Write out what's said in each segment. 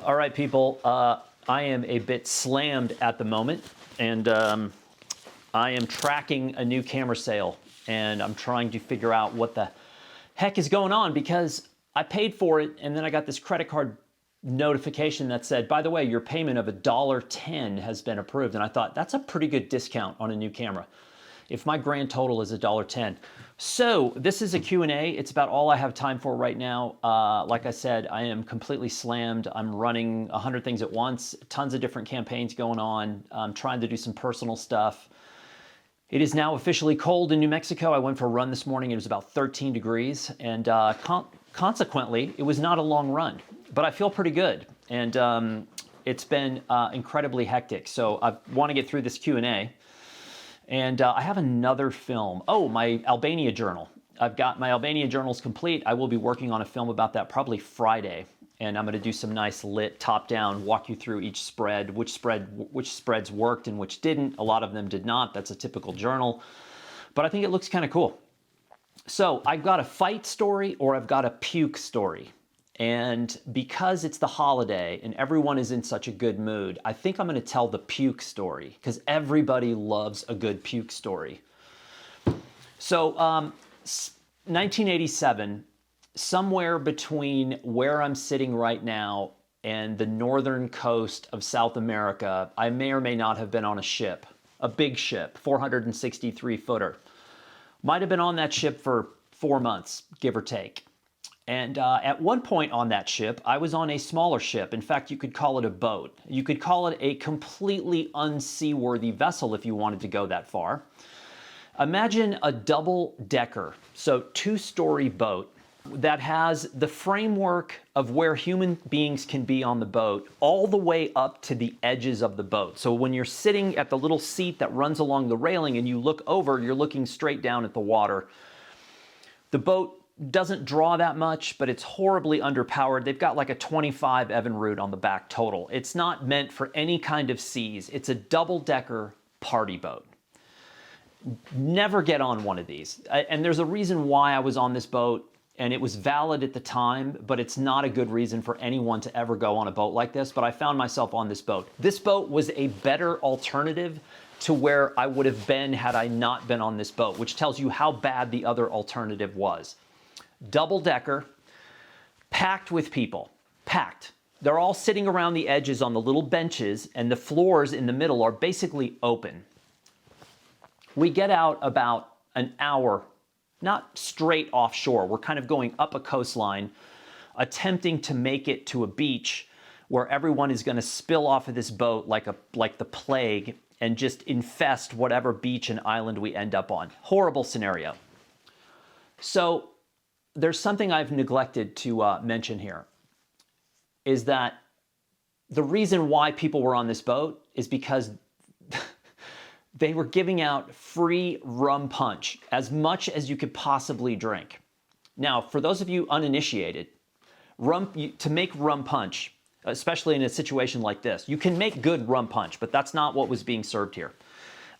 All right, people, I am a bit slammed at the moment, and I am tracking a new camera sale, and I'm trying to figure out what the heck is going on, because I paid for it, and then I got this credit card notification that said, by the way, your payment of $1.10 has been approved. And I thought, that's a pretty good discount on a new camera if my grand total is $1.10. So this is a Q&A. It's about all I have time for right now. Like I said, I am completely slammed. I'm running 100 things at once, tons of different campaigns going on. I'm trying to do some personal stuff. It is now officially cold in New Mexico. I went for a run this morning. It was about 13 degrees, and consequently, it was not a long run. But I feel pretty good, and it's been incredibly hectic. So I want to get through this Q&A. And I have another film. Oh, my Albania journal. I've got my Albania journals complete. I will be working on a film about that probably Friday. And I'm going to do some nice lit top-down, walk you through each spread, which spreads worked and which didn't. A lot of them did not. That's a typical journal. But I think it looks kind of cool. So I've got a fight story or I've got a puke story. And because it's the holiday and everyone is in such a good mood, I think I'm going to tell the puke story because everybody loves a good puke story. So 1987, somewhere between where I'm sitting right now and the northern coast of South America, I may or may not have been on a ship, a big ship, 463-footer. Might have been on that ship for 4 months, give or take. And at one point on that ship, I was on a smaller ship. In fact, you could call it a boat. You could call it a completely unseaworthy vessel if you wanted to go that far. Imagine a double-decker, so two-story boat that has the framework of where human beings can be on the boat all the way up to the edges of the boat. So when you're sitting at the little seat that runs along the railing and you look over, you're looking straight down at the water. The boat doesn't draw that much, but it's horribly underpowered. They've got like a 25 Evinrude on the back total. It's not meant for any kind of seas. It's a double-decker party boat. Never get on one of these. And there's a reason why I was on this boat, and it was valid at the time, but it's not a good reason for anyone to ever go on a boat like this. But I found myself on this boat. This boat was a better alternative to where I would have been had I not been on this boat, which tells you how bad the other alternative was. Double-decker, packed with people, packed. They're all sitting around the edges on the little benches, and the floors in the middle are basically open. We get out about an hour, not straight offshore. We're kind of going up a coastline, attempting to make it to a beach where everyone is going to spill off of this boat like the plague and just infest whatever beach and island we end up on. Horrible scenario. So there's something I've neglected to mention here, is that the reason why people were on this boat is because they were giving out free rum punch, as much as you could possibly drink. Now, for those of you uninitiated, to make rum punch, especially in a situation like this, you can make good rum punch, but that's not what was being served here.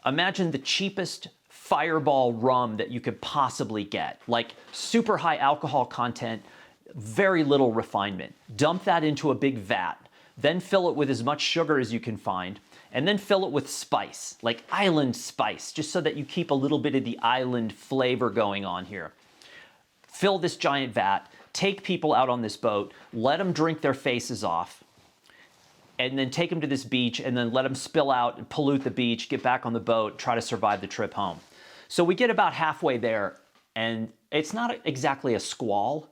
Imagine the cheapest Fireball rum that you could possibly get, like super high alcohol content, very little refinement. Dump that into a big vat, then fill it with as much sugar as you can find, and then fill it with spice, like island spice, just so that you keep a little bit of the island flavor going on here. Fill this giant vat, take people out on this boat, let them drink their faces off, and then take them to this beach and then let them spill out and pollute the beach, get back on the boat, try to survive the trip home. So we get about halfway there, and it's not exactly a squall,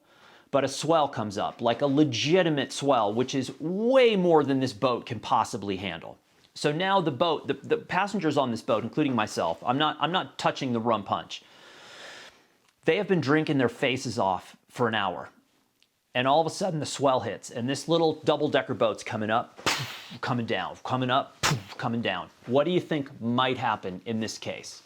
but a swell comes up, like a legitimate swell, which is way more than this boat can possibly handle. So now the boat, the passengers on this boat, including myself, I'm not touching the rum punch. They have been drinking their faces off for an hour. And all of a sudden the swell hits, and this little double-decker boat's coming up, coming down, coming up, coming down. What do you think might happen in this case?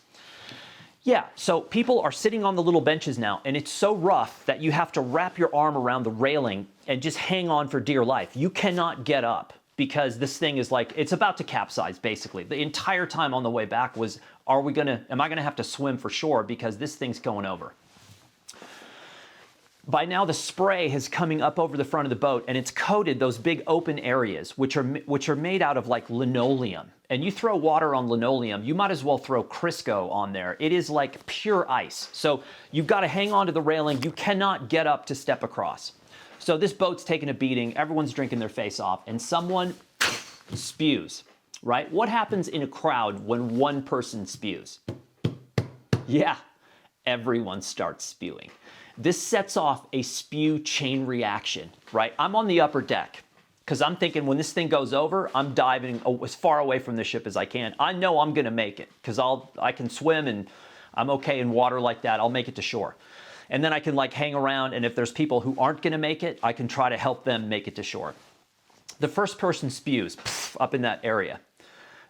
Yeah, so people are sitting on the little benches now, and it's so rough that you have to wrap your arm around the railing and just hang on for dear life. You cannot get up because this thing is like, it's about to capsize, basically. The entire time on the way back was, am I gonna have to swim for shore because this thing's going over? By now the spray is coming up over the front of the boat and it's coated those big open areas, which are made out of like linoleum. And you throw water on linoleum, you might as well throw Crisco on there. It is like pure ice. So you've got to hang on to the railing. You cannot get up to step across. So this boat's taking a beating, everyone's drinking their face off, and someone spews, right? What happens in a crowd when one person spews? Yeah, everyone starts spewing. This sets off a spew chain reaction, right? I'm on the upper deck because I'm thinking when this thing goes over, I'm diving as far away from the ship as I can. I know I'm gonna make it because I can swim and I'm okay in water like that. I'll make it to shore. And then I can like hang around, and if there's people who aren't gonna make it, I can try to help them make it to shore. The first person spews up in that area.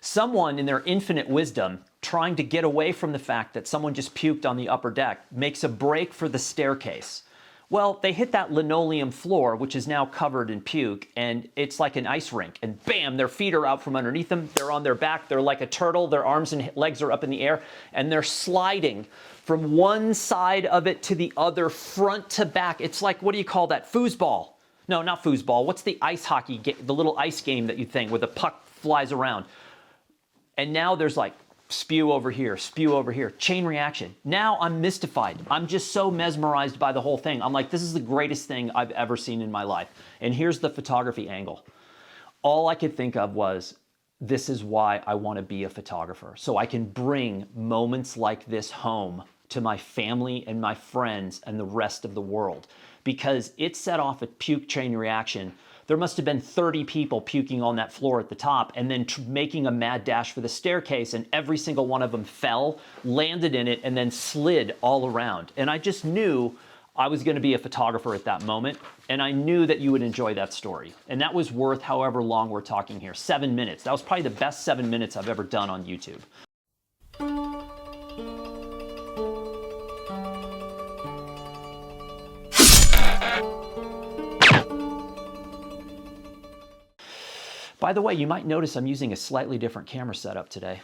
Someone in their infinite wisdom, trying to get away from the fact that someone just puked on the upper deck, makes a break for the staircase. Well, they hit that linoleum floor, which is now covered in puke, and it's like an ice rink. And bam, their feet are out from underneath them. They're on their back. They're like a turtle. Their arms and legs are up in the air, and they're sliding from one side of it to the other, front to back. It's like, what do you call that? Foosball. No, not foosball. What's the ice hockey game, the little ice game that you think where the puck flies around? And now there's like spew over here, chain reaction. Now I'm mystified. I'm just so mesmerized by the whole thing. I'm like, this is the greatest thing I've ever seen in my life. And here's the photography angle. All I could think of was, this is why I want to be a photographer. So I can bring moments like this home to my family and my friends and the rest of the world. Because it set off a puke chain reaction. There must have been 30 people puking on that floor at the top and then making a mad dash for the staircase, and every single one of them fell, landed in it, and then slid all around. And I just knew I was going to be a photographer at that moment, and I knew that you would enjoy that story. And that was worth however long we're talking here, 7 minutes. That was probably the best 7 minutes I've ever done on YouTube. By the way, you might notice I'm using a slightly different camera setup today.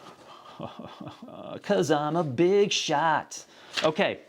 Because I'm a big shot. Okay.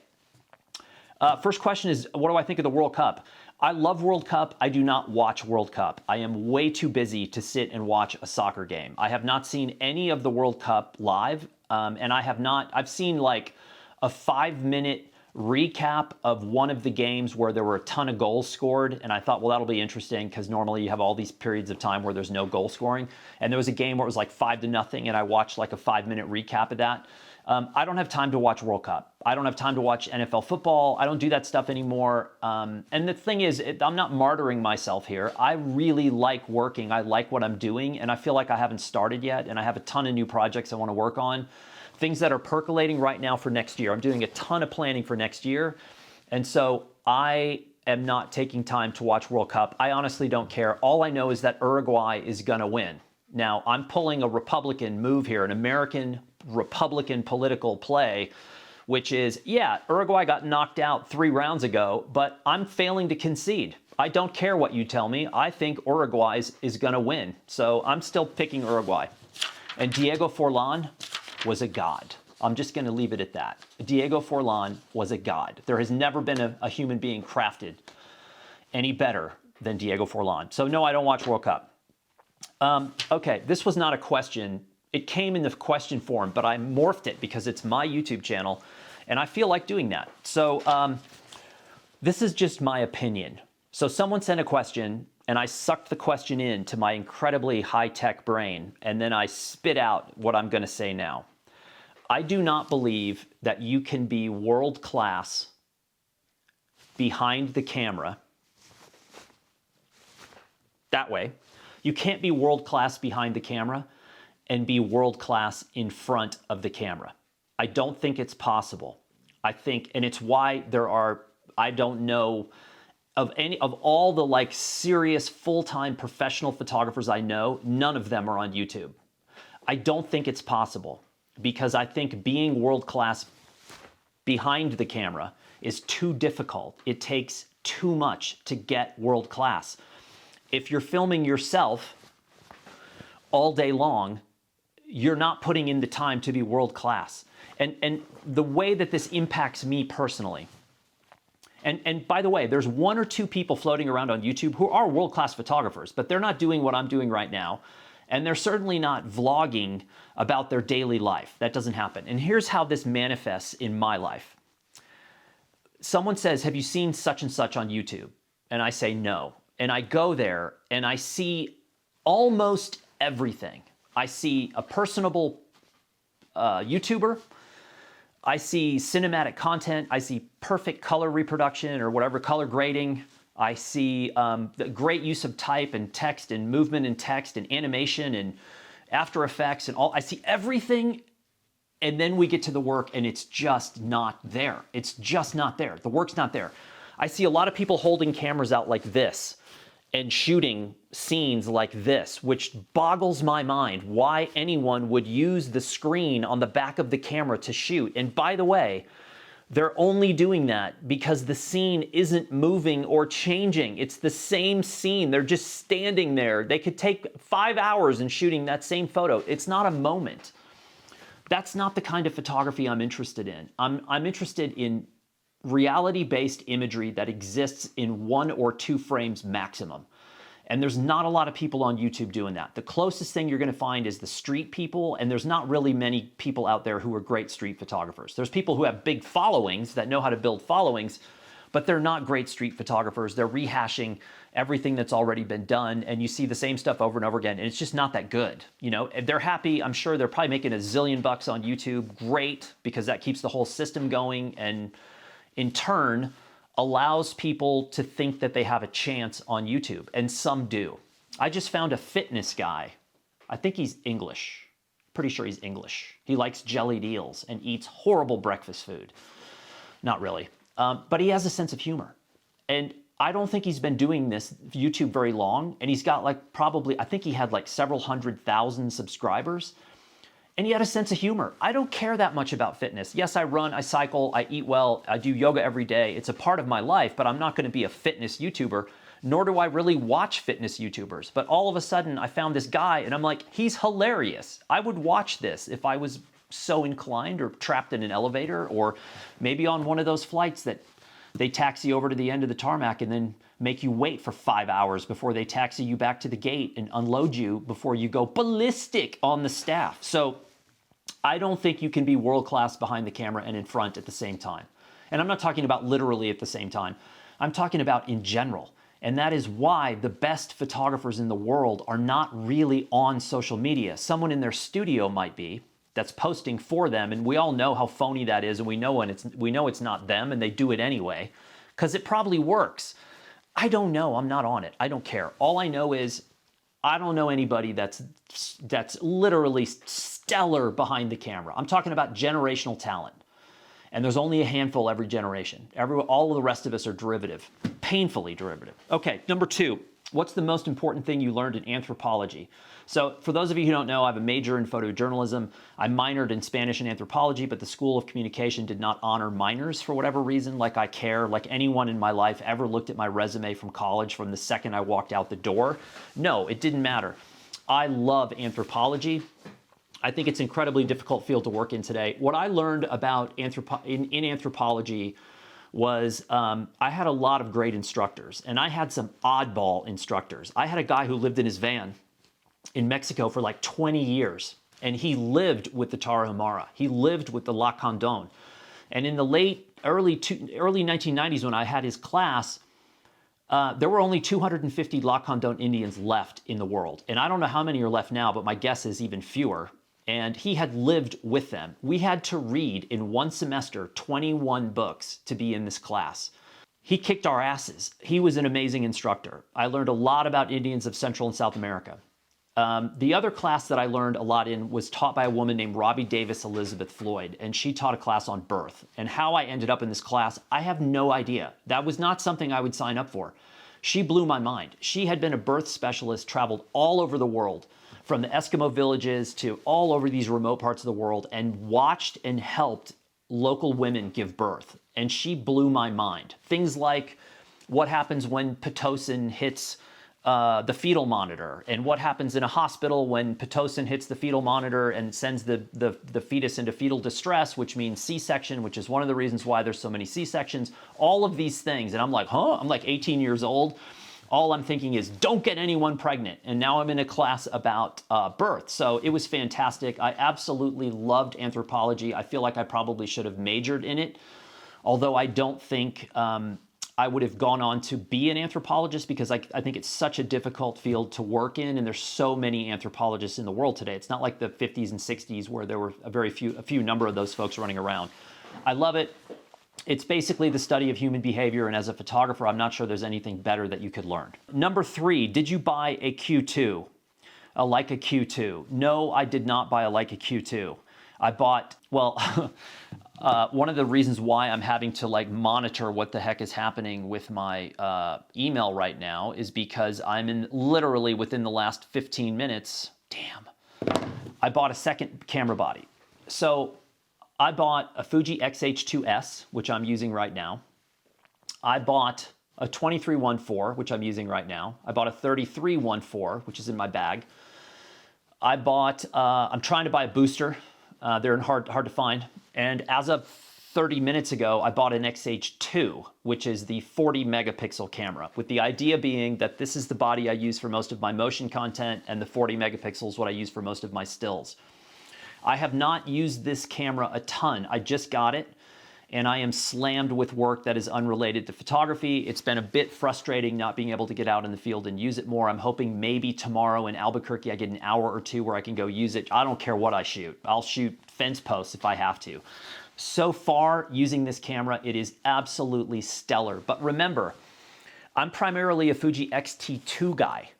First question is, what do I think of the World Cup? I love World Cup. I do not watch World Cup. I am way too busy to sit and watch a soccer game. I have not seen any of the World Cup live. And I've seen like a 5-minute recap of one of the games where there were a ton of goals scored, and I thought, well, that'll be interesting because normally you have all these periods of time where there's no goal scoring. And there was a game where it was like 5-0, and I watched like a 5-minute recap of that. I don't have time to watch World Cup. I don't have time to watch NFL football. I don't do that stuff anymore. And the thing is, I'm not martyring myself here. I really like working. I like what I'm doing, and I feel like I haven't started yet, and I have a ton of new projects I want to work on. Things that are percolating right now for next year. I'm doing a ton of planning for next year. And so I am not taking time to watch World Cup. I honestly don't care. All I know is that Uruguay is going to win. Now, I'm pulling a Republican move here, an American Republican political play, which is, yeah, Uruguay got knocked out 3 rounds ago, but I'm failing to concede. I don't care what you tell me. I think Uruguay is going to win. So I'm still picking Uruguay. And Diego Forlán was a god. I'm just going to leave it at that. Diego Forlán was a god. There has never been a human being crafted any better than Diego Forlán. So no, I don't watch World Cup. Okay, this was not a question. It came in the question form, but I morphed it because it's my YouTube channel, and I feel like doing that. So this is just my opinion. So someone sent a question, and I sucked the question into my incredibly high-tech brain, and then I spit out what I'm going to say now. I do not believe that you can be world-class behind the camera that way. You can't be world-class behind the camera and be world-class in front of the camera. I don't think it's possible. I think, and it's why there are, I don't know, of all the like serious full-time professional photographers I know, none of them are on YouTube. I don't think it's possible. Because I think being world-class behind the camera is too difficult. It takes too much to get world-class. If you're filming yourself all day long, you're not putting in the time to be world-class. And the way that this impacts me personally And by the way, there's 1 or 2 people floating around on YouTube who are world-class photographers, but they're not doing what I'm doing right now. And they're certainly not vlogging about their daily life. That doesn't happen. And here's how this manifests in my life. Someone says, have you seen such and such on YouTube? And I say no. And I go there and I see almost everything. I see a personable YouTuber. I see cinematic content. I see perfect color reproduction or whatever, color grading. I see the great use of type and text and movement and text and animation and After Effects and all. I see everything, and then we get to the work and it's just not there. It's just not there. The work's not there. I see a lot of people holding cameras out like this and shooting scenes like this, which boggles my mind why anyone would use the screen on the back of the camera to shoot. And by the way, they're only doing that because the scene isn't moving or changing. It's the same scene. They're just standing there. They could take 5 hours in shooting that same photo. It's not a moment. That's not the kind of photography I'm interested in. I'm interested in reality-based imagery that exists in 1 or 2 frames maximum. And there's not a lot of people on YouTube doing that. The closest thing you're going to find is the street people, and there's not really many people out there who are great street photographers. There's people who have big followings that know how to build followings, but they're not great street photographers. They're rehashing everything that's already been done, and you see the same stuff over and over again, and it's just not that good. You know, if they're happy, I'm sure they're probably making a zillion bucks on YouTube. Great, because that keeps the whole system going, and in turn, allows people to think that they have a chance on YouTube, and some do. I just found a fitness guy. I think he's English. Pretty sure he's English. He likes jellied eels and eats horrible breakfast food. Not really. But he has a sense of humor. And I don't think he's been doing this YouTube very long, and he's got like probably, I think he had like several 100,000 subscribers. And he had a sense of humor. I don't care that much about fitness. Yes, I run, I cycle, I eat well, I do yoga every day. It's a part of my life, but I'm not going to be a fitness YouTuber, nor do I really watch fitness YouTubers. But all of a sudden, I found this guy, and I'm like, he's hilarious. I would watch this if I was so inclined, or trapped in an elevator, or maybe on one of those flights that they taxi over to the end of the tarmac and then make you wait for 5 hours before they taxi you back to the gate and unload you before you go ballistic on the staff. So I don't think you can be world-class behind the camera and in front at the same time. And I'm not talking about literally at the same time. I'm talking about in general. And that is why the best photographers in the world are not really on social media. Someone in their studio might be, that's posting for them, and we all know how phony that is, and we know it's not them, and they do it anyway, because it probably works. I don't know. I'm not on it. I don't care. All I know is I don't know anybody that's literally stellar behind the camera. I'm talking about generational talent. And there's only a handful every generation. All of the rest of us are derivative, painfully derivative. Okay, number 2, what's the most important thing you learned in anthropology? So for those of you who don't know, I have a major in photojournalism. I minored in Spanish and anthropology, but the School of Communication did not honor minors for whatever reason, like I care, like anyone in my life ever looked at my resume from college from the second I walked out the door. No, it didn't matter. I love anthropology. I think it's an incredibly difficult field to work in today. What I learned about in anthropology was I had a lot of great instructors, and I had some oddball instructors. I had a guy who lived in his van in Mexico for like 20 years, and he lived with the Tarahumara. He lived with the Lacandon. And in the early 1990s, when I had his class, there were only 250 Lacandon Indians left in the world. And I don't know how many are left now, but my guess is even fewer. And he had lived with them. We had to read in one semester 21 books to be in this class. He kicked our asses. He was an amazing instructor. I learned a lot about Indians of Central and South America. The other class that I learned a lot in was taught by a woman named Robbie Davis Elizabeth Floyd, and she taught a class on birth. And how I ended up in this class, I have no idea. That was not something I would sign up for. She blew my mind. She had been a birth specialist, traveled all over the world, from the Eskimo villages to all over these remote parts of the world, and watched and helped local women give birth. And she blew my mind. Things like what happens when Pitocin hits the fetal monitor and what happens in a hospital when Pitocin hits the fetal monitor and sends the fetus into fetal distress, which means C-section, which is one of the reasons why there's so many C-sections, all of these things. And I'm like, huh? I'm like 18 years old. All I'm thinking is, don't get anyone pregnant. And now I'm in a class about birth. So it was fantastic. I absolutely loved anthropology. I feel like I probably should have majored in it, although I don't think I would have gone on to be an anthropologist, because I think it's such a difficult field to work in, and there's so many anthropologists in the world today. It's not like the 50s and 60s where there were a few number of those folks running around. I love it. It's basically the study of human behavior, and as a photographer, I'm not sure there's anything better that you could learn. Number 3, did you buy a Q2? A Leica Q2? No, I did not buy a Leica Q2. I bought, well, one of the reasons why I'm having to like monitor what the heck is happening with my email right now is because I'm literally within the last 15 minutes, I bought a second camera body. So I bought a Fuji X-H2S, which I'm using right now. I bought a 2314, which I'm using right now. I bought a 3314, which is in my bag. I bought, I'm trying to buy a booster. They're hard to find. And as of 30 minutes ago, I bought an XH2, which is the 40 megapixel camera, with the idea being that this is the body I use for most of my motion content, and the 40 megapixels what I use for most of my stills. I have not used this camera a ton. I just got it, and I am slammed with work that is unrelated to photography. It's been a bit frustrating not being able to get out in the field and use it more. I'm hoping maybe tomorrow in Albuquerque I get an hour or two where I can go use it. I don't care what I shoot. I'll shoot fence posts if I have to. So far, using this camera, it is absolutely stellar. But remember, I'm primarily a Fuji X-T2 guy.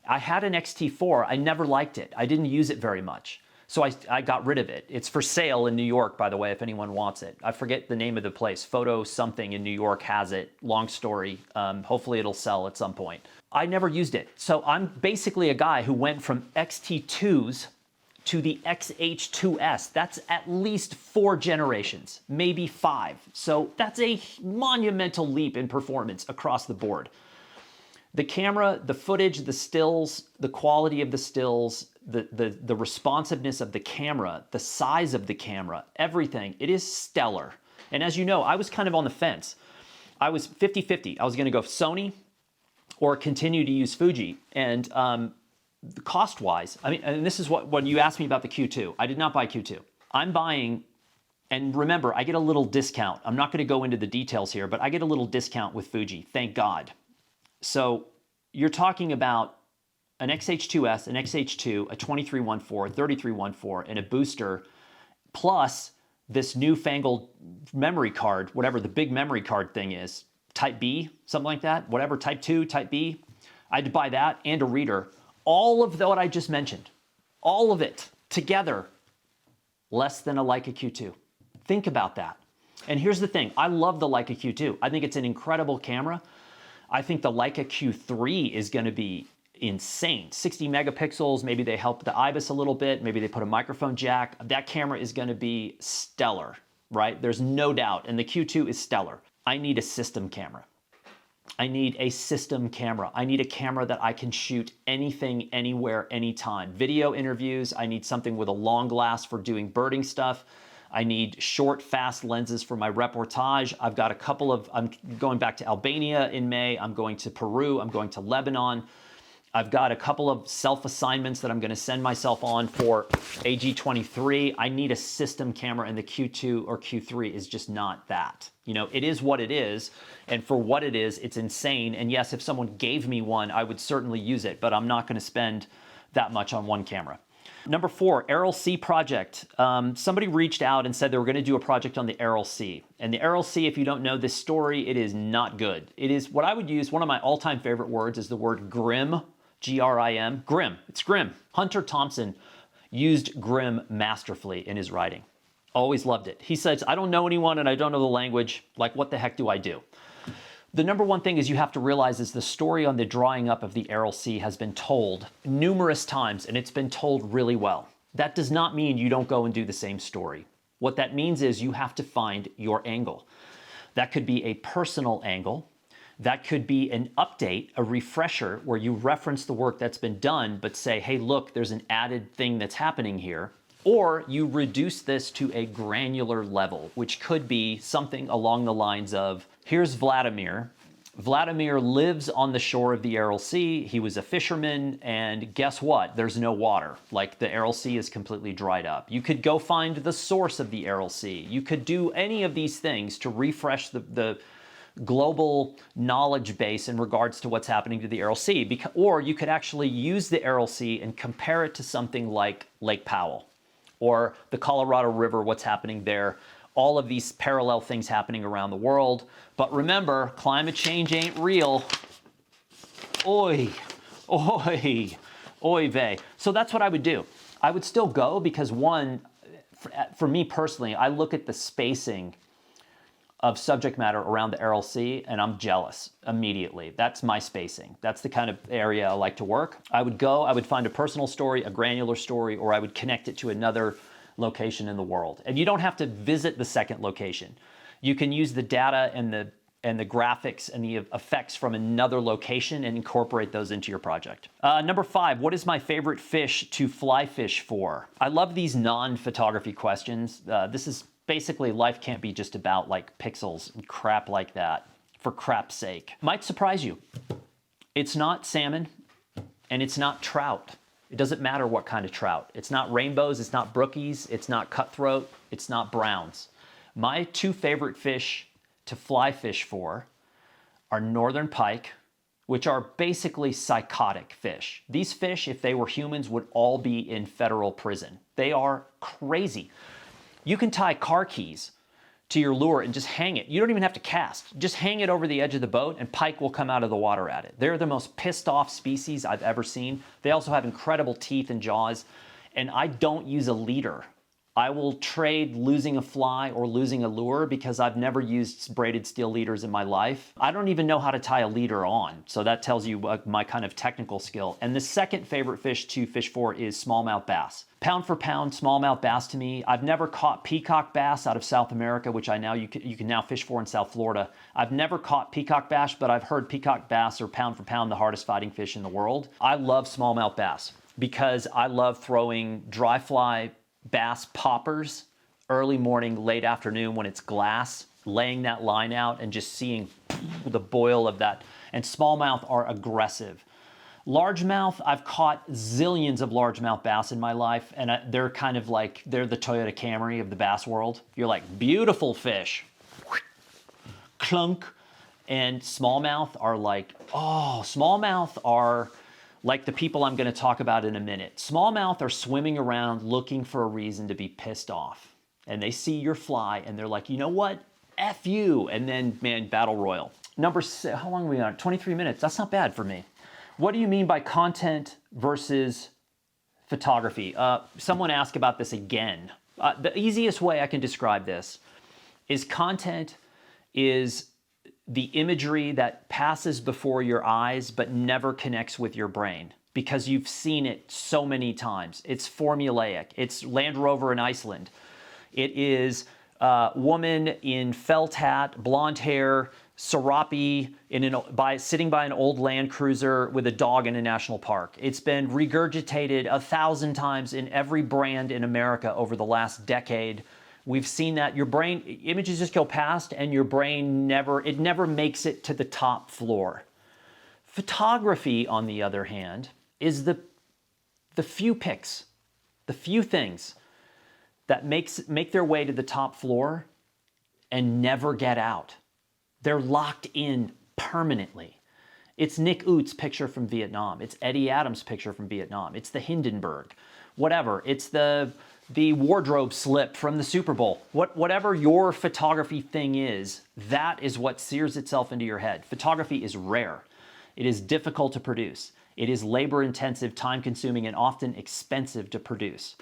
I had an X-T4. I never liked it. I didn't use it very much. So I got rid of it. It's for sale in New York, by the way, if anyone wants it. I forget the name of the place. Photo something in New York has it. Long story. Hopefully it'll sell at some point. I never used it. So I'm basically a guy who went from X-T2s to the X-H2S. That's at least 4 generations, maybe 5. So that's a monumental leap in performance across the board. The camera, the footage, the stills, the quality of the stills, the responsiveness of the camera, the size of the camera, everything, it is stellar. And as you know, I was kind of on the fence. I was 50-50. I was gonna go Sony or continue to use Fuji. And cost-wise, I mean, and this is what, when you asked me about the Q2, I did not buy Q2. I'm buying, and remember, I get a little discount. I'm not gonna go into the details here, but I get a little discount with Fuji, thank God. So you're talking about an XH2S, an XH2, a 2314, 3314, and a booster, plus this newfangled memory card, whatever the big memory card thing is, Type B, something like that, whatever, Type 2, Type B. I had to buy that and a reader. All of what I just mentioned, all of it together, less than a Leica Q2. Think about that. And here's the thing, I love the Leica Q2. I think it's an incredible camera. I think the Leica Q3 is gonna be insane. 60 megapixels, maybe they help the IBIS a little bit, maybe they put a microphone jack. That camera is gonna be stellar, right? There's no doubt, and the Q2 is stellar. I need a system camera. I need a system camera. I need a camera that I can shoot anything, anywhere, anytime. Video interviews, I need something with a long glass for doing birding stuff. I need short, fast lenses for my reportage. I've got a couple of, I'm going back to Albania in May. I'm going to Peru. I'm going to Lebanon. I've got a couple of self-assignments that I'm going to send myself on for AG23. I need a system camera, and the Q2 or Q3 is just not that. You know, it is what it is, and for what it is, it's insane. And yes, if someone gave me one, I would certainly use it, but I'm not going to spend that much on one camera. Number 4, Aral Sea project. Somebody reached out and said they were going to do a project on the Aral Sea. And the Aral Sea, if you don't know this story, it is not good. It is what I would use, one of my all-time favorite words is the word grim, G-R-I-M, grim. It's grim. Hunter Thompson used grim masterfully in his writing. Always loved it. He says, I don't know anyone and I don't know the language. Like, what the heck do I do? The number one thing is you have to realize is the story on the drying up of the Aral Sea has been told numerous times, and it's been told really well. That does not mean you don't go and do the same story. What that means is you have to find your angle. That could be a personal angle. That could be an update, a refresher, where you reference the work that's been done, but say, hey, look, there's an added thing that's happening here. Or you reduce this to a granular level, which could be something along the lines of, here's Vladimir. Vladimir lives on the shore of the Aral Sea. He was a fisherman, and guess what? There's no water. Like, the Aral Sea is completely dried up. You could go find the source of the Aral Sea. You could do any of these things to refresh the global knowledge base in regards to what's happening to the Aral Sea. Or you could actually use the Aral Sea and compare it to something like Lake Powell or the Colorado River, what's happening there. All of these parallel things happening around the world. But remember, climate change ain't real. Oy, oy, oy vey. So that's what I would do. I would still go because, one, for me personally, I look at the spacing of subject matter around the Aral Sea, and I'm jealous immediately. That's my spacing. That's the kind of area I like to work. I would go, I would find a personal story, a granular story, or I would connect it to another location in the world. And you don't have to visit the second location. You can use the data and the graphics and the effects from another location and incorporate those into your project. Number 5, what is my favorite fish to fly fish for? I love these non-photography questions. This is basically, life can't be just about like pixels and crap like that, for crap's sake. Might surprise you. It's not salmon and it's not trout. It doesn't matter what kind of trout. It's not rainbows, it's not brookies, it's not cutthroat, it's not browns. My 2 favorite fish to fly fish for are northern pike, which are basically psychotic fish. These fish, if they were humans, would all be in federal prison. They are crazy. You can tie car keys to your lure and just hang it. You don't even have to cast. Just hang it over the edge of the boat and pike will come out of the water at it. They're the most pissed off species I've ever seen. They also have incredible teeth and jaws. And I don't use a leader. I will trade losing a fly or losing a lure because I've never used braided steel leaders in my life. I don't even know how to tie a leader on. So that tells you my kind of technical skill. And the second favorite fish to fish for is smallmouth bass. Pound for pound, smallmouth bass to me. I've never caught peacock bass out of South America, which I now you can now fish for in South Florida. I've never caught peacock bass, but I've heard peacock bass are pound for pound the hardest fighting fish in the world. I love smallmouth bass because I love throwing dry fly bass poppers early morning, late afternoon when it's glass, laying that line out and just seeing the boil of that. And smallmouth are aggressive. Largemouth, I've caught zillions of largemouth bass in my life, and they're kind of like, they're the Toyota Camry of the bass world. You're like, beautiful fish, clunk. And smallmouth are like, oh, smallmouth are like the people I'm going to talk about in a minute. Smallmouth are swimming around looking for a reason to be pissed off. And they see your fly and they're like, you know what? F you. And then, man, battle royal. Number 6, how long are we on? 23 minutes. That's not bad for me. What do you mean by content versus photography? Someone asked about this again. The easiest way I can describe this is content is the imagery that passes before your eyes but never connects with your brain because you've seen it so many times. It's formulaic. It's Land Rover in Iceland. It is woman in felt hat, blonde hair, serape, sitting by an old Land Cruiser with a dog in a national park. It's been regurgitated 1,000 times in every brand in America over the last decade. We've seen that your brain, images just go past and your brain never makes it to the top floor. Photography, on the other hand, is the few pics, the few things that make their way to the top floor and never get out. They're locked in permanently. It's Nick Ute's picture from Vietnam. It's Eddie Adams' picture from Vietnam. It's the Hindenburg, whatever. It's the wardrobe slip from the Super Bowl. Whatever your photography thing is, that is what sears itself into your head. Photography is rare. It is difficult to produce. It is labor-intensive, time-consuming, and often expensive to produce,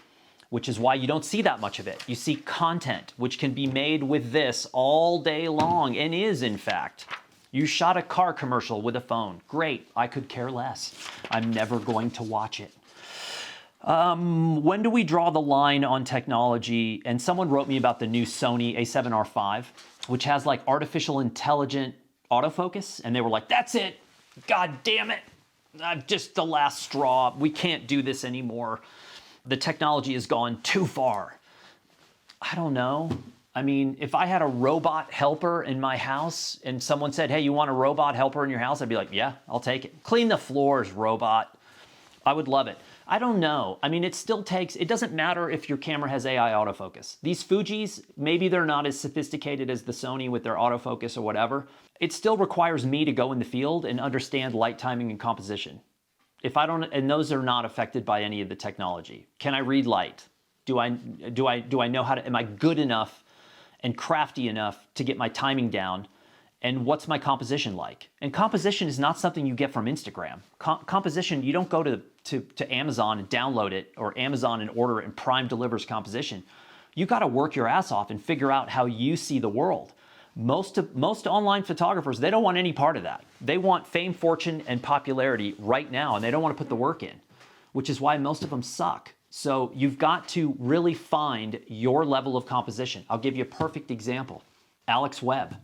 which is why you don't see that much of it. You see content, which can be made with this all day long, and is, in fact. You shot a car commercial with a phone. Great, I could care less. I'm never going to watch it. When do we draw the line on technology? And someone wrote me about the new Sony A7R5, which has like artificial intelligent autofocus, and they were like, that's it, God damn it, just the last straw, we can't do this anymore, the technology has gone too far. I don't know. I mean, if I had a robot helper in my house and someone said, hey, you want a robot helper in your house? I'd be like, yeah, I'll take it. Clean the floors, robot. I would love it. I don't know. I mean, it still takes, it doesn't matter if your camera has AI autofocus. These Fujis, maybe they're not as sophisticated as the Sony with their autofocus or whatever. It still requires me to go in the field and understand light timing and composition. If I don't, and those are not affected by any of the technology. Can I read light? Do I know how to, am I good enough and crafty enough to get my timing down? And what's my composition like? And composition is not something you get from Instagram. Composition, you don't go to Amazon and download it, or Amazon and order it and Prime delivers composition. You got to work your ass off and figure out how you see the world. Most online photographers, they don't want any part of that. They want fame, fortune, and popularity right now, and they don't want to put the work in, which is why most of them suck. So you've got to really find your level of composition. I'll give you a perfect example. Alex Webb.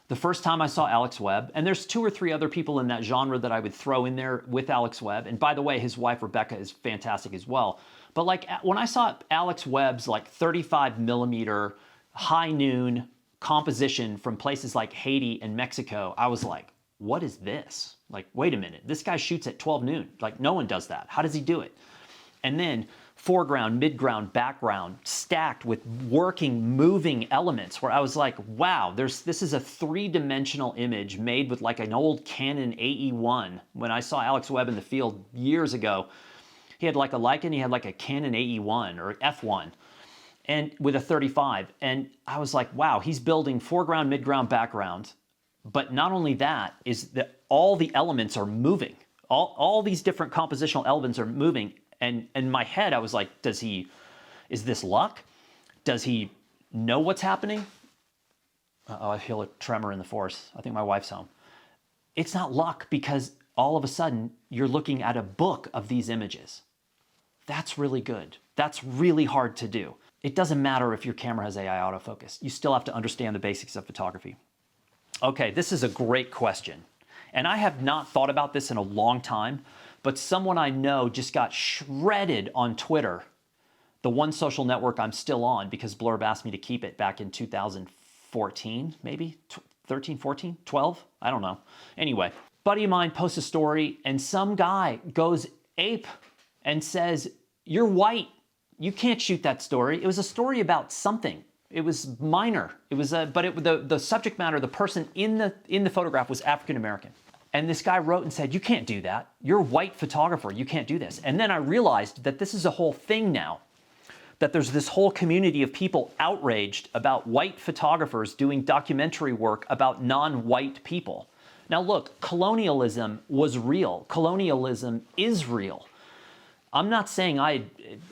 The first time I saw Alex Webb, and there's 2 or 3 other people in that genre that I would throw in there with Alex Webb, and by the way, his wife Rebecca is fantastic as well. But like when I saw Alex Webb's like 35 millimeter high noon composition from places like Haiti and Mexico, I was like, what is this? Like, wait a minute, this guy shoots at 12 noon. Like, no one does that. How does he do it? And then foreground, midground, background, stacked with working, moving elements where I was like, wow, this is a 3-dimensional image made with like an old Canon AE1. When I saw Alex Webb in the field years ago, he had like a Leica and he had like a Canon AE1 or F1 and with a 35. And I was like, wow, he's building foreground, midground, background. But not only that, is that all the elements are moving. All these different compositional elements are moving. And in my head, I was like, is this luck? Does he know what's happening? Uh-oh, I feel a tremor in the force. I think my wife's home. It's not luck, because all of a sudden you're looking at a book of these images. That's really good. That's really hard to do. It doesn't matter if your camera has AI autofocus. You still have to understand the basics of photography. Okay, this is a great question. And I have not thought about this in a long time, but someone I know just got shredded on Twitter, the one social network I'm still on, because Blurb asked me to keep it back in 2014, maybe 13, 14, 12, I don't know. Anyway, buddy of mine posts a story and some guy goes ape and says, you're white, you can't shoot that story. It was a story about something. It was minor. It was the subject matter, the person in the photograph was African American. And this guy wrote and said, you can't do that. You're a white photographer. You can't do this. And then I realized that this is a whole thing now, that there's this whole community of people outraged about white photographers doing documentary work about non-white people. Now look, colonialism was real. Colonialism is real. I'm not saying I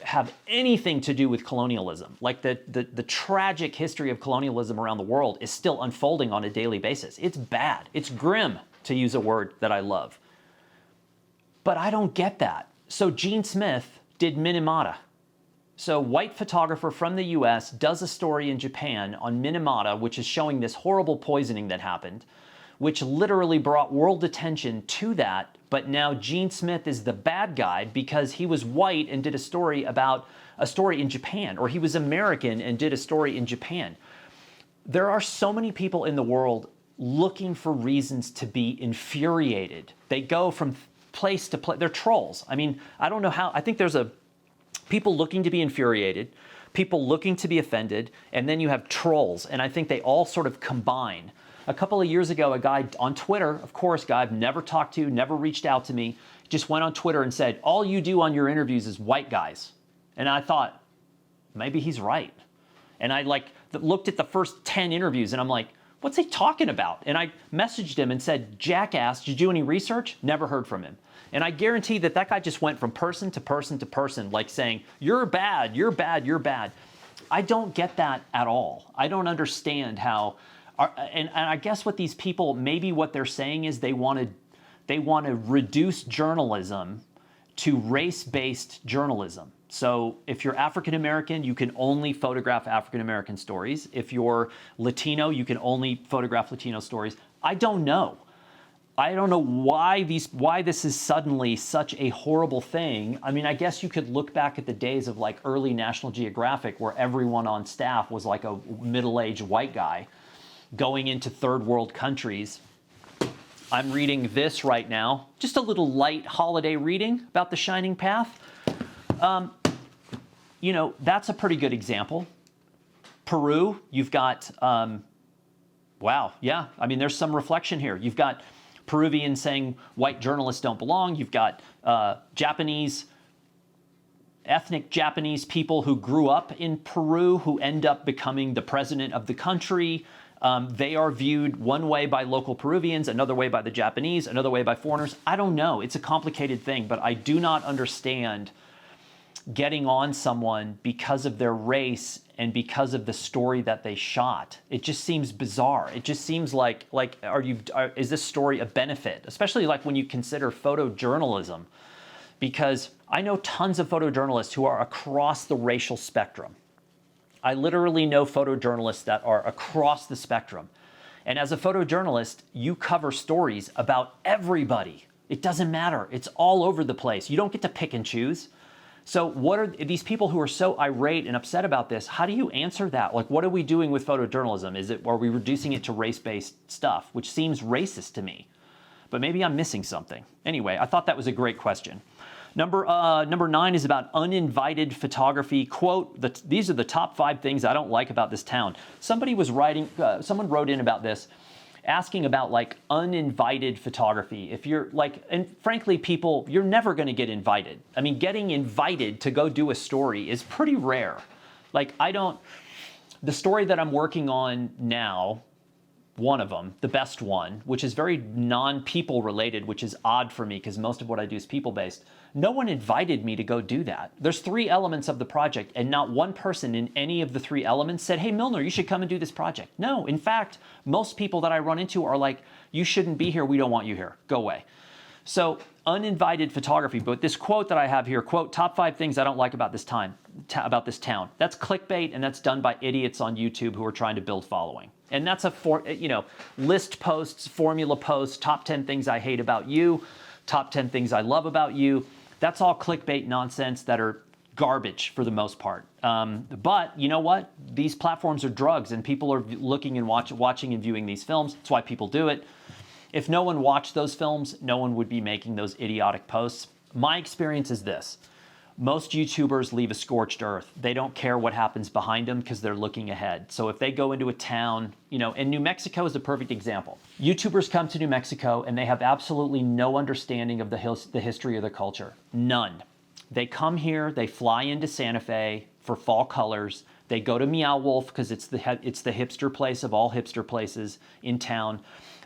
have anything to do with colonialism. Like the tragic history of colonialism around the world is still unfolding on a daily basis. It's bad. It's grim, to use a word that I love. But I don't get that. So Gene Smith did Minamata. So white photographer from the US does a story in Japan on Minamata, which is showing this horrible poisoning that happened, which literally brought world attention to that. But now Gene Smith is the bad guy because he was white and did a story about a story in Japan, or he was American and did a story in Japan. There are so many people in the world looking for reasons to be infuriated. They go from place to place. They're trolls. I mean, I don't know how. I think there's people looking to be infuriated, people looking to be offended, and then you have trolls. And I think they all sort of combine. A couple of years ago, a guy on Twitter, of course, guy I've never talked to, never reached out to me, just went on Twitter and said, all you do on your interviews is white guys. And I thought, maybe he's right. And I looked at the first 10 interviews and I'm like, what's he talking about? And I messaged him and said, jackass, did you do any research? Never heard from him. And I guarantee that guy just went from person to person to person, like saying, you're bad, you're bad, you're bad. I don't get that at all. I don't understand how, and I guess what these people, maybe what they're saying is they want to reduce journalism to race-based journalism. So if you're African American, you can only photograph African American stories. If you're Latino, you can only photograph Latino stories. I don't know. I don't know why this is suddenly such a horrible thing. I mean, I guess you could look back at the days of like early National Geographic where everyone on staff was like a middle-aged white guy going into third world countries. I'm reading this right now, just a little light holiday reading about the Shining Path. You know, that's a pretty good example. Peru, you've got, wow, yeah, I mean, there's some reflection here. You've got Peruvians saying white journalists don't belong. You've got ethnic Japanese people who grew up in Peru who end up becoming the president of the country. They are viewed one way by local Peruvians, another way by the Japanese, another way by foreigners. I don't know. It's a complicated thing, but I do not understand getting on someone because of their race and because of the story that they shot. It just seems bizarre. It just seems like is this story a benefit? Especially like when you consider photojournalism, because I know tons of photojournalists who are across the racial spectrum. I literally know photojournalists that are across the spectrum. And as a photojournalist, you cover stories about everybody. It doesn't matter. It's all over the place. You don't get to pick and choose. So what are these people who are so irate and upset about this? How do you answer that? Like, what are we doing with photojournalism? Are we reducing it to race-based stuff, which seems racist to me? But maybe I'm missing something. Anyway, I thought that was a great question. Number 9 is about uninvited photography. Quote, these are the top 5 things I don't like about this town. Somebody was writing, someone wrote in about this, asking about like uninvited photography. If you're like, and frankly, people, you're never going to get invited. I mean, getting invited to go do a story is pretty rare. Like the story that I'm working on now, one of them, the best one, which is very non-people related, which is odd for me because most of what I do is people-based. No one invited me to go do that. There's 3 elements of the project, and not one person in any of the 3 elements said, hey, MILNOR, you should come and do this project. No, in fact, most people that I run into are like, you shouldn't be here. We don't want you here. Go away. So uninvited photography. But this quote that I have here, quote, top 5 things I don't like about this town. That's clickbait, and that's done by idiots on YouTube who are trying to build following. And that's list posts, formula posts, top 10 things I hate about you, top 10 things I love about you. That's all clickbait nonsense that are garbage for the most part. But you know what? These platforms are drugs, and people are looking and watching and viewing these films. That's why people do it. If no one watched those films, no one would be making those idiotic posts. My experience is this. Most YouTubers leave a scorched earth. They don't care what happens behind them because they're looking ahead. So if they go into a town, and New Mexico is a perfect example. YouTubers come to New Mexico and they have absolutely no understanding of the history of the culture. None. They come here, they fly into Santa Fe for fall colors. They go to Meow Wolf because it's the hipster place of all hipster places in town.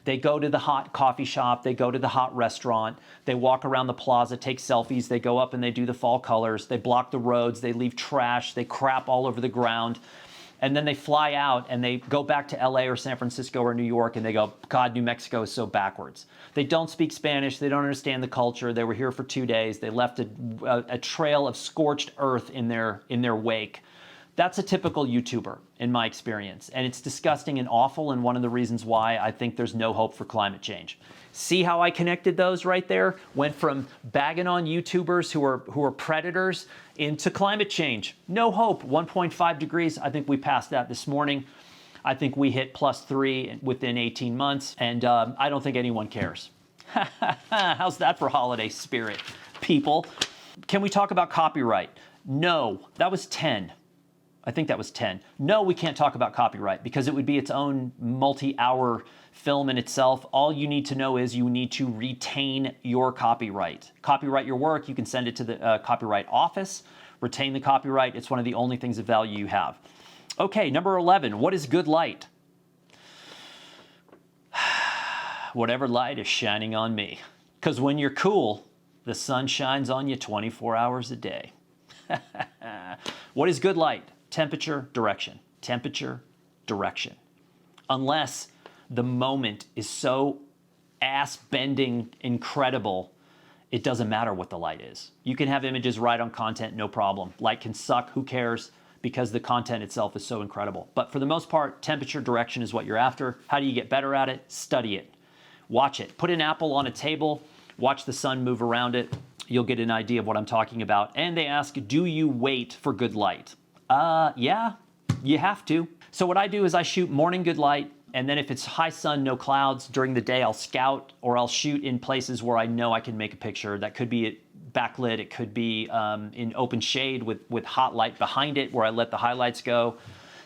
They go to the hot coffee shop, they go to the hot restaurant, they walk around the plaza, take selfies, they go up and they do the fall colors, they block the roads, they leave trash, they crap all over the ground, and then they fly out and they go back to LA or San Francisco or New York and they go, God, New Mexico is so backwards. They don't speak Spanish, they don't understand the culture, they were here for 2 days, they left a trail of scorched earth in their wake. That's a typical YouTuber, in my experience, and it's disgusting and awful, and one of the reasons why I think there's no hope for climate change. See how I connected those right there? Went from bagging on YouTubers who are predators into climate change. No hope. 1.5 degrees. I think we passed that this morning. I think we hit +3 within 18 months, and I don't think anyone cares. How's that for holiday spirit, people? Can we talk about copyright? No. That was 10. I think that was 10. No, we can't talk about copyright because it would be its own multi-hour film in itself. All you need to know is you need to retain your copyright. Copyright your work, you can send it to the copyright office, retain the copyright. It's one of the only things of value you have. Okay, number 11, what is good light? Whatever light is shining on me. Because when you're cool, the sun shines on you 24 hours a day. What is good light? Temperature, direction. Temperature, direction. Unless the moment is so ass-bending incredible, it doesn't matter what the light is. You can have images right on content, no problem. Light can suck, who cares? because the content itself is so incredible. But for the most part, temperature direction is what you're after. How do you get better at it? Study it. Watch it. Put an apple on a table, watch the sun move around it. You'll get an idea of what I'm talking about. And they ask, do you wait for good light? Yeah, you have to. So what I do is I shoot morning good light, and then if it's high sun, no clouds, during the day I'll scout or I'll shoot in places where I know I can make a picture. That could be backlit, it could be in open shade with hot light behind it where I let the highlights go.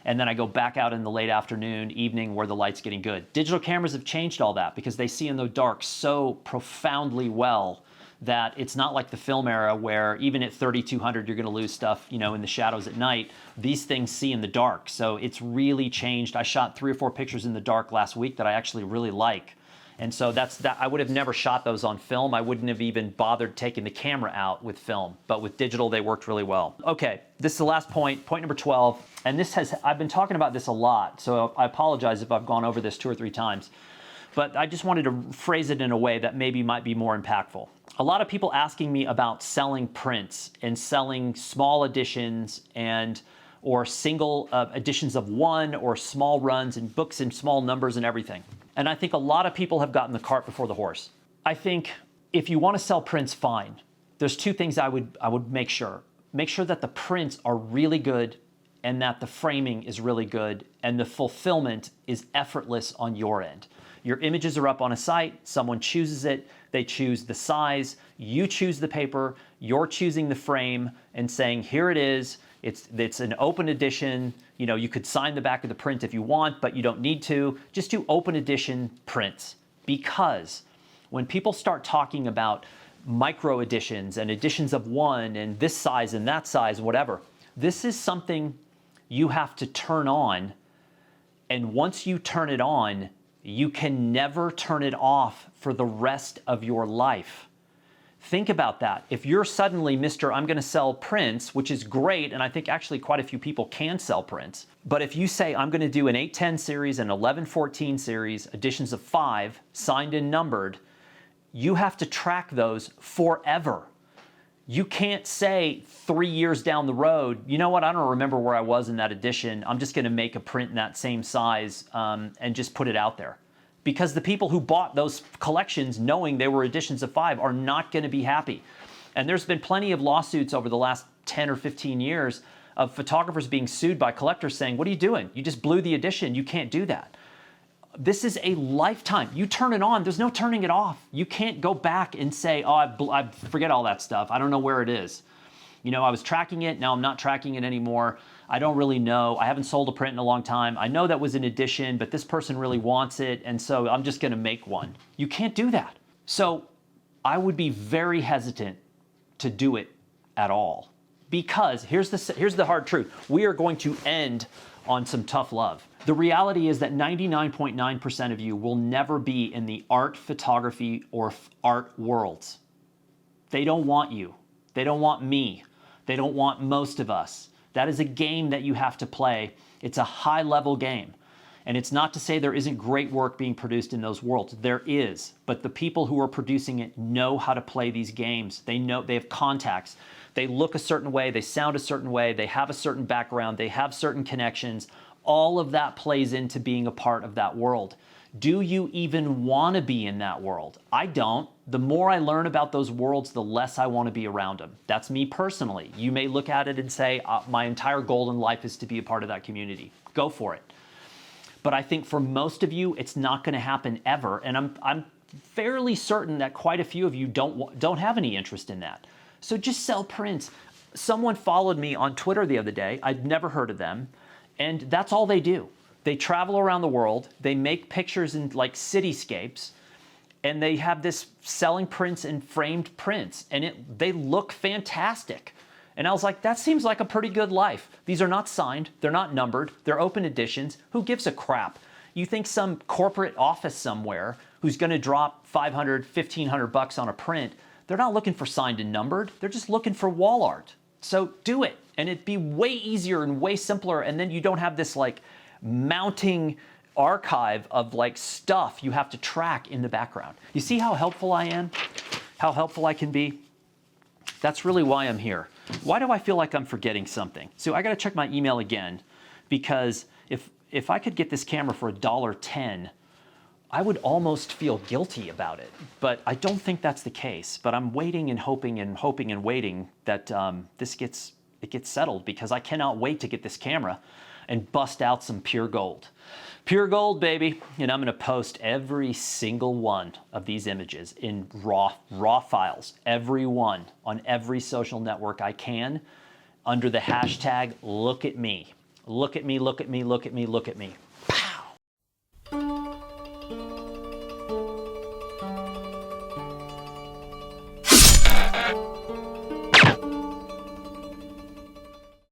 And then I go back out in the late afternoon, evening where the light's getting good. Digital cameras have changed all that because they see in the dark so profoundly well that it's not like the film era where even at 3200 you're going to lose stuff, you know, in the shadows at night. These things see in the dark, so it's really changed. I shot 3 or 4 pictures in the dark last week that I actually really like, and so that's that. I would have never shot those on film. I wouldn't have even bothered taking the camera out with film, but with digital they worked really well. Okay, this is the last point, point number 12, and I've been talking about this a lot, so I apologize if I've gone over this 2 or 3 times. But I just wanted to phrase it in a way that maybe might be more impactful. A lot of people asking me about selling prints and selling small editions or single editions of one or small runs and books in small numbers and everything. And I think a lot of people have gotten the cart before the horse. I think if you want to sell prints, fine. There's 2 things I would make sure. Make sure that the prints are really good and that the framing is really good and the fulfillment is effortless on your end. Your images are up on a site, someone chooses it, they choose the size, you choose the paper, you're choosing the frame and saying, here it is, it's an open edition, you know, you could sign the back of the print if you want, but you don't need to. Just do open edition prints, because when people start talking about micro editions and editions of one and this size and that size, whatever, this is something you have to turn on, and once you turn it on, you can never turn it off for the rest of your life. Think about that. If you're suddenly Mr. I'm going to sell prints, which is great, and I think actually quite a few people can sell prints, but if you say I'm going to do an 810 series, an 1114 series, editions of 5, signed and numbered, you have to track those forever. You can't say 3 years down the road, you know what, I don't remember where I was in that edition, I'm just going to make a print in that same size and just put it out there. Because the people who bought those collections knowing they were editions of 5 are not going to be happy. And there's been plenty of lawsuits over the last 10 or 15 years of photographers being sued by collectors saying, what are you doing? You just blew the edition, you can't do that. This is a lifetime. You turn it on, there's no turning it off. You can't go back and say, oh, I forget all that stuff. I don't know where it is. You know, I was tracking it, now I'm not tracking it anymore. I don't really know. I haven't sold a print in a long time. I know that was an edition, but this person really wants it, and so I'm just gonna make one. You can't do that. So I would be very hesitant to do it at all, because here's the hard truth. We are going to end on some tough love. The reality is that 99.9% of you will never be in the art, photography, or art worlds. They don't want you. They don't want me. They don't want most of us. That is a game that you have to play. It's a high-level game. And it's not to say there isn't great work being produced in those worlds. There is. But the people who are producing it know how to play these games. They know, they have contacts. They look a certain way. They sound a certain way. They have a certain background. They have certain connections. All of that plays into being a part of that world. Do you even want to be in that world? I don't. The more I learn about those worlds, the less I want to be around them. That's me personally. You may look at it and say, my entire goal in life is to be a part of that community. Go for it. But I think for most of you, it's not going to happen ever. And I'm fairly certain that quite a few of you don't have any interest in that. So just sell prints. Someone followed me on Twitter the other day. I'd never heard of them. And that's all they do. They travel around the world. They make pictures in like cityscapes. And they have this selling prints and framed prints. And they look fantastic. And I was like, that seems like a pretty good life. These are not signed. They're not numbered. They're open editions. Who gives a crap? You think some corporate office somewhere who's going to drop $500, $1,500 on a print, they're not looking for signed and numbered. They're just looking for wall art. So do it. And it'd be way easier and way simpler. And then you don't have this like mounting archive of like stuff you have to track in the background. You see how helpful I am? How helpful I can be? That's really why I'm here. Why do I feel like I'm forgetting something? So I got to check my email again, because if I could get this camera for $1.10, I would almost feel guilty about it. But I don't think that's the case. But I'm waiting and hoping and hoping and waiting that it gets settled, because I cannot wait to get this camera and bust out some pure gold. Pure gold, baby. And I'm going to post every single one of these images in raw files, every one, on every social network I can, under the hashtag look at me. Look at me, look at me, look at me, look at me.